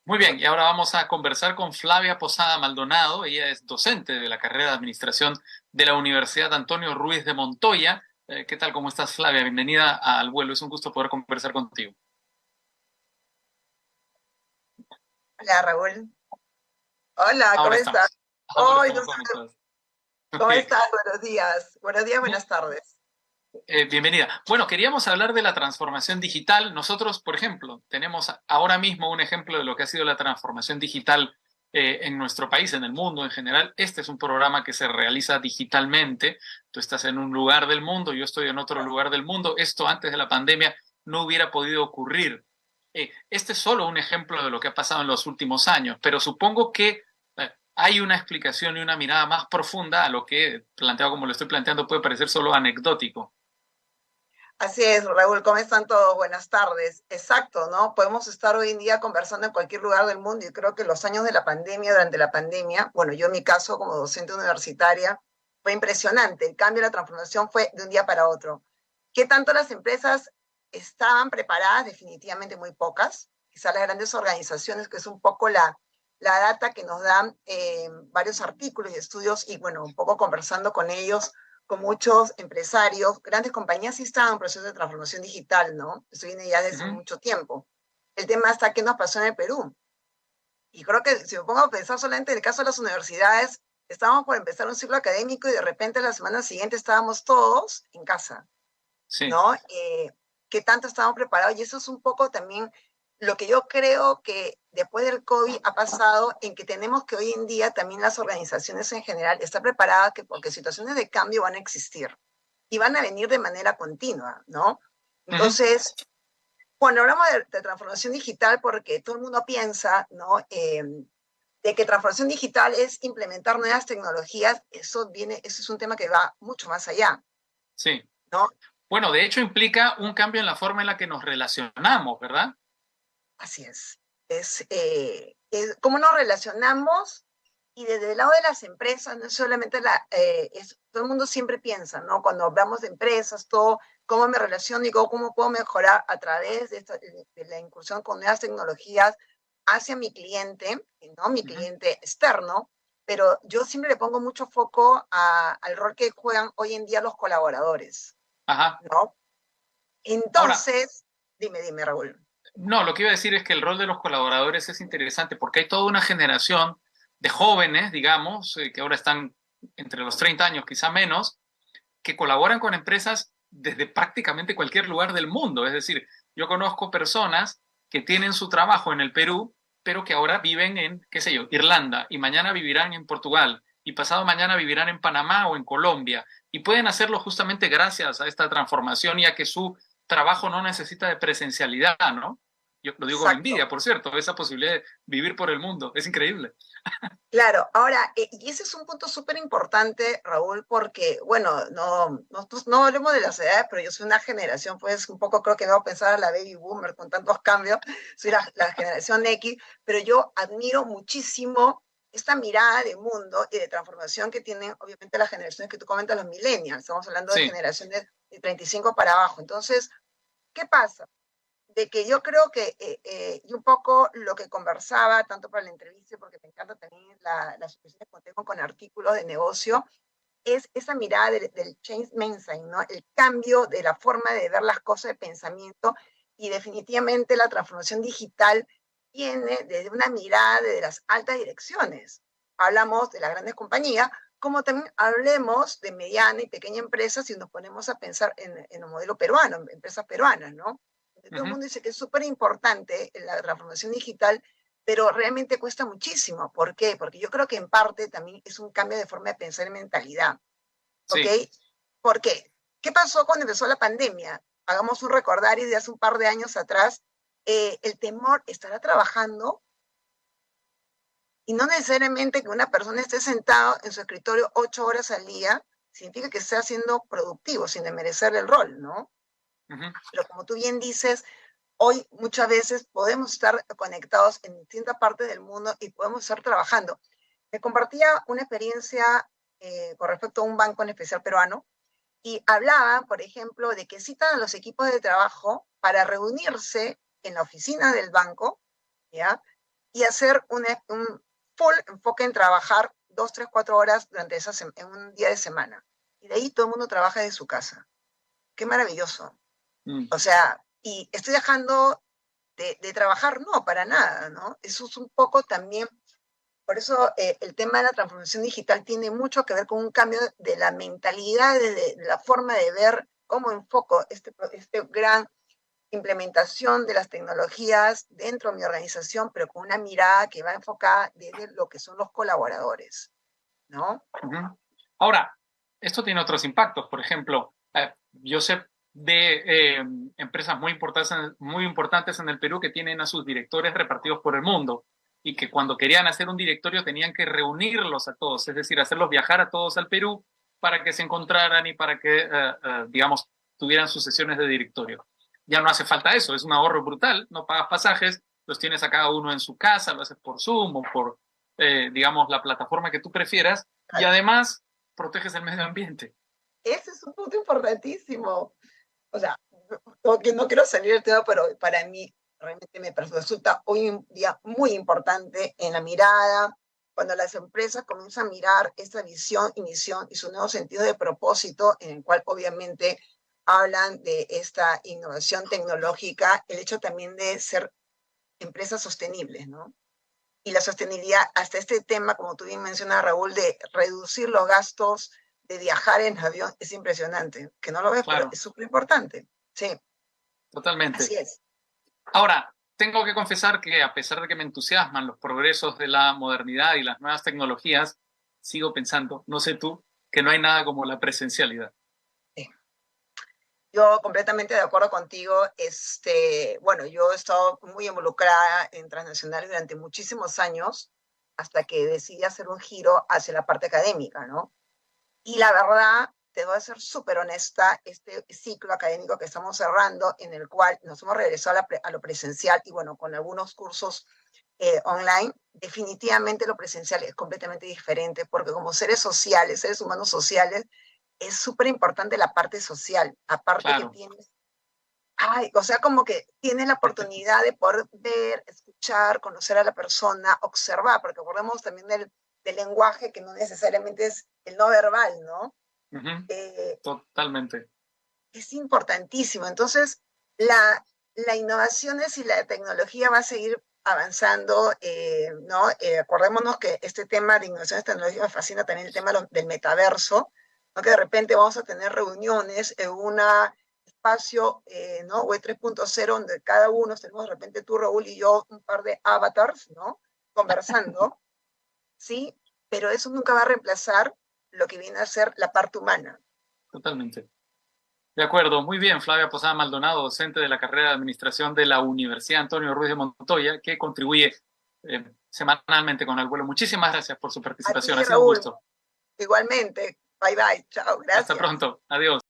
Muy bien, y ahora vamos a conversar con Flavia Posada Maldonado. Ella es docente de la carrera de Administración de la Universidad Antonio Ruiz de Montoya. ¿Qué tal? ¿Cómo estás, Flavia? Bienvenida al vuelo. Es un gusto poder conversar contigo. Hola Raúl. Hola, ¿cómo Ahora estás? estamos. Ahora Hoy no estamos sé, conectados. ¿cómo Bien. estás? Buenos días. Buenos días, buenas tardes. Bienvenida. Bueno, queríamos hablar de la transformación digital. Nosotros, por ejemplo, tenemos ahora mismo un ejemplo de lo que ha sido la transformación digital en nuestro país, en el mundo en general. Este es un programa que se realiza digitalmente. Tú estás en un lugar del mundo, yo estoy en otro lugar del mundo. Esto antes de la pandemia no hubiera podido ocurrir. Este es solo un ejemplo de lo que ha pasado en los últimos años, pero supongo que hay una explicación y una mirada más profunda a lo que, planteado como lo estoy planteando, puede parecer solo anecdótico. Así es, Raúl, ¿cómo están todos? Buenas tardes. Exacto, ¿no? Podemos estar hoy en día conversando en cualquier lugar del mundo y creo que los años de la pandemia, durante la pandemia, bueno, yo en mi caso como docente universitaria, fue impresionante. El cambio, la transformación fue de un día para otro. ¿Qué tanto las empresas estaban preparadas? Definitivamente muy pocas. Quizás las grandes organizaciones, que es un poco la data que nos dan varios artículos y estudios y bueno, un poco conversando con ellos, con muchos empresarios, grandes compañías sí estaban en proceso de transformación digital, ¿no? Eso viene ya desde Ujú. mucho tiempo. El tema está qué nos pasó en el Perú. Y creo que si me pongo a pensar solamente en el caso de las universidades, estábamos por empezar un ciclo académico y de repente la semana siguiente estábamos todos en casa, Sí. ¿no? ¿Qué tanto estábamos preparados? Y eso es un poco también lo que yo creo que después del COVID ha pasado en que tenemos que hoy en día también las organizaciones en general estar preparadas porque situaciones de cambio van a existir y van a venir de manera continua, ¿no? Ujú. Entonces, cuando hablamos de transformación digital, porque todo el mundo piensa, ¿no? De que transformación digital es implementar nuevas tecnologías, eso es un tema que va mucho más allá, Sí. ¿no? Bueno, de hecho implica un cambio en la forma en la que nos relacionamos, ¿verdad? Así es. Es cómo nos relacionamos y desde el lado de las empresas, no solamente todo el mundo siempre piensa, ¿no? Cuando hablamos de empresas, todo, cómo me relaciono y cómo puedo mejorar a través de la incursión con nuevas tecnologías hacia mi cliente, ¿no? Mi Ujú. cliente externo, pero yo siempre le pongo mucho foco al rol que juegan hoy en día los colaboradores, Ajá. ¿no? Ahora, Entonces, dime, Raúl. no, lo que iba a decir es que el rol de los colaboradores es interesante porque hay toda una generación de jóvenes, digamos, que ahora están entre los 30 años, quizá menos, que colaboran con empresas desde prácticamente cualquier lugar del mundo. Es decir, yo conozco personas que tienen su trabajo en el Perú, pero que ahora viven en, qué sé yo, Irlanda, y mañana vivirán en Portugal, y pasado mañana vivirán en Panamá o en Colombia, y pueden hacerlo justamente gracias a esta transformación y a que su trabajo no necesita de presencialidad, ¿no? Yo lo digo con Exacto. envidia, por cierto, esa posibilidad de vivir por el mundo, es increíble. Claro, ahora, y ese es un punto súper importante, Raúl, porque, bueno, nosotros no hablemos de las edades, pero yo soy una generación, pues un poco creo que me voy a pensar a la baby boomer con tantos cambios, soy la generación X, pero yo admiro muchísimo esta mirada de mundo y de transformación que tienen, obviamente, las generaciones que tú comentas, los millennials, estamos hablando de Sí. generaciones de 35 para abajo. Entonces, ¿qué pasa? De que yo creo que, y un poco lo que conversaba, tanto para la entrevista, porque me encanta también las expresiones que tengo con artículos de negocio, es esa mirada del change mindset, ¿no? El cambio de la forma de ver las cosas de pensamiento y definitivamente la transformación digital viene desde una mirada de las altas direcciones. Hablamos de las grandes compañías, como también hablemos de mediana y pequeña empresa si nos ponemos a pensar en un modelo peruano, en empresas peruanas, ¿no? Todo el Ujú. mundo dice que es súper importante la transformación digital, pero realmente cuesta muchísimo. ¿Por qué? Porque yo creo que en parte también es un cambio de forma de pensar y mentalidad. ¿Ok? Sí. ¿Por qué? ¿Qué pasó cuando empezó la pandemia? Hagamos un recordario de hace un par de años atrás. El temor estará trabajando y no necesariamente que una persona esté sentado en su escritorio 8 horas al día significa que esté siendo productivo sin merecer el rol, ¿no? Ujú. Pero como tú bien dices, hoy muchas veces podemos estar conectados en distintas partes del mundo y podemos estar trabajando. Me compartía una experiencia con respecto a un banco en especial peruano y hablaba, por ejemplo, de que citan a los equipos de trabajo para reunirse en la oficina del banco, ¿ya? y hacer un full enfoque en trabajar 2, 3, 4 horas durante en un día de semana. Y de ahí todo el mundo trabaja de su casa. Qué maravilloso. O sea, y estoy dejando de trabajar, no, para nada, ¿no? Eso es un poco también, por eso el tema de la transformación digital tiene mucho que ver con un cambio de la mentalidad, de la forma de ver cómo enfoco este gran implementación de las tecnologías dentro de mi organización, pero con una mirada que va enfocada desde lo que son los colaboradores, ¿no? Ahora, esto tiene otros impactos. Por ejemplo, yo sé de empresas muy importantes en el Perú que tienen a sus directores repartidos por el mundo y que cuando querían hacer un directorio tenían que reunirlos a todos, es decir, hacerlos viajar a todos al Perú para que se encontraran y para que, digamos, tuvieran sus sesiones de directorio. Ya no hace falta eso, es un ahorro brutal, no pagas pasajes, los tienes a cada uno en su casa, lo haces por Zoom o por, digamos, la plataforma que tú prefieras, y además proteges el medio ambiente. Ese es un punto importantísimo. O sea, no quiero salir del tema, pero para mí realmente me resulta hoy un día muy importante en la mirada, cuando las empresas comienzan a mirar esta visión y misión y su nuevo sentido de propósito, en el cual obviamente hablan de esta innovación tecnológica, el hecho también de ser empresas sostenibles, ¿no? Y la sostenibilidad, hasta este tema, como tú bien mencionas, Raúl, de reducir los gastos de viajar en avión, es impresionante. Que no lo ves, Claro. pero es súper importante. Sí. Totalmente. Así es. Ahora, tengo que confesar que a pesar de que me entusiasman los progresos de la modernidad y las nuevas tecnologías, sigo pensando, no sé tú, que no hay nada como la presencialidad. Sí. Yo completamente de acuerdo contigo. Bueno, yo he estado muy involucrada en transnacionales durante muchísimos años hasta que decidí hacer un giro hacia la parte académica, ¿no? Y la verdad, te voy a ser súper honesta, este ciclo académico que estamos cerrando, en el cual nos hemos regresado a lo presencial y bueno, con algunos cursos online, definitivamente lo presencial es completamente diferente, porque como seres sociales, seres humanos sociales, es súper importante la parte social, aparte Claro. que tienes, o sea, como que tienes la oportunidad de poder ver, escuchar, conocer a la persona, observar, porque acordemos también del lenguaje que no necesariamente es el no verbal, ¿no? Totalmente. Es importantísimo. Entonces, la innovación y la tecnología va a seguir avanzando, ¿no? Acordémonos que este tema de innovaciones tecnológicas me fascina también el tema del metaverso, ¿no? Que de repente vamos a tener reuniones en un espacio, ¿no? Web 3.0, donde cada uno tenemos de repente tú, Raúl y yo, un par de avatars, ¿no? Conversando, ¿sí? Pero eso nunca va a reemplazar lo que viene a ser la parte humana. Totalmente. De acuerdo, muy bien, Flavia Posada Maldonado, docente de la carrera de Administración de la Universidad Antonio Ruiz de Montoya, que contribuye semanalmente con el vuelo. Muchísimas gracias por su participación, A ti, ha sido un Raúl, gusto. igualmente. Bye bye, chao, gracias. Hasta pronto, adiós.